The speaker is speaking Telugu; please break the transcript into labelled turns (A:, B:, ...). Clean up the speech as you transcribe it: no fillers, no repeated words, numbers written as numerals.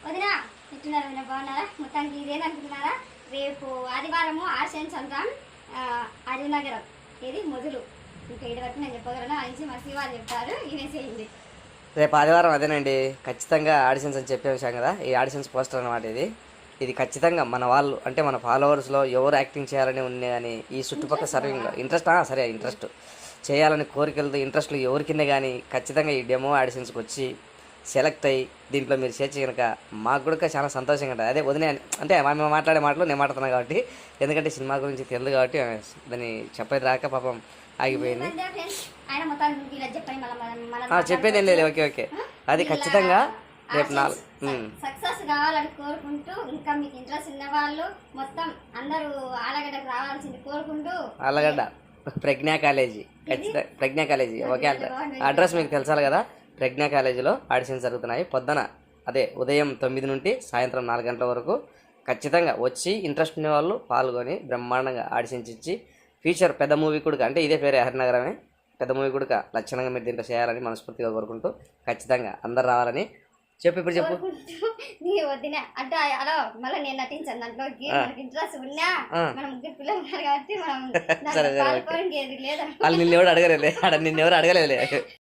A: వదినా ఎట్లున్నారు? వదినా బాగున్నారా? మొత్తానికి ఇదేననుకుంటున్నారా, రేపు ఆదివారము ఆర్సెన్స్ అంటాం అరుణగరం ఇది మొదలు. ఇంకా ఏడు వరకు నేను చెప్పగలను, ఆ నుంచి మా శివారు చెప్తారు, ఇవేసేయండి.
B: రేపు ఆదివారం అదేనండి, ఖచ్చితంగా ఆడిషన్స్ అని చెప్పే విషయం కదా. ఈ ఆడిషన్స్ పోస్టర్ అనమాట ఇది ఖచ్చితంగా మన వాళ్ళు అంటే మన ఫాలోవర్స్లో ఎవరు యాక్టింగ్ చేయాలని ఉంది కానీ ఈ చుట్టుపక్కల సర్వింగ్లో ఇంట్రెస్ట్ చేయాలని కోరికలతో ఇంట్రెస్ట్లు ఎవరికిందే కానీ ఖచ్చితంగా ఈ డెమో ఆడిషన్స్కి వచ్చి సెలెక్ట్ అయ్యి దీంట్లో మీరు చేర్చి కనుక మాకు కూడా చాలా సంతోషంగా ఉంటుంది. అదే వదిలే అంటే మేము మాట్లాడే మాటలు నేను మాట్లాడుతున్నాను కాబట్టి, ఎందుకంటే సినిమా గురించి తెలియదు కాబట్టి దాన్ని చెప్పేది రాక పాపం ఆగిపోయింది. చెప్పేది ఏం లేదు. ఓకే అది ఖచ్చితంగా రేపు 4
A: సక్సెస్ కావాలని కోరుకుంటూ, ఇంకా మీకు ఇంట్రెస్ట్ ఉన్న వాళ్ళు మొత్తం అందరూ ఆలగడ్డకు రావాల్సింది కోరుకుంటూ.
B: ఆలగడ్డ ప్రజ్ఞా కాలేజీ, ఖచ్చితంగా ప్రజ్ఞా కాలేజీ. ఓకే, అడ్రస్ మీకు తెలుసాలి కదా. ప్రజ్ఞా కాలేజీలో ఆడిషన్స్ జరుగుతున్నాయి. పొద్దున ఉదయం 9 నుండి సాయంత్రం 4 గంటల వరకు. ఖచ్చితంగా వచ్చి ఇంట్రెస్ట్ ఉన్న వాళ్ళు పాల్గొని బ్రహ్మాండంగా ఆడిషన్స్ ఇచ్చి ఫ్యూచర్ పెద్ద మూవీ కూడా అంటే ఇదే పేరే హరినగరమే, పెద్ద మూవీ కూడా లక్షణంగా మీరు దీంట్లో చేయాలని మనస్ఫూర్తిగా కోరుకుంటూ ఖచ్చితంగా అందరు రావాలని ఇప్పుడు చెప్పు.
A: వద్దిన అంటే అలా మళ్ళీ నేను నటించాను దాంట్లోకి. మనకి ఇంట్రెస్ట్ ఉన్నా మన ముగ్గురు పిల్లలు ఉన్నారు కాబట్టి మనం
B: సరే వాళ్ళు నిన్నెవరు అడగలేదు, నిన్నెవరు అడగలేదు.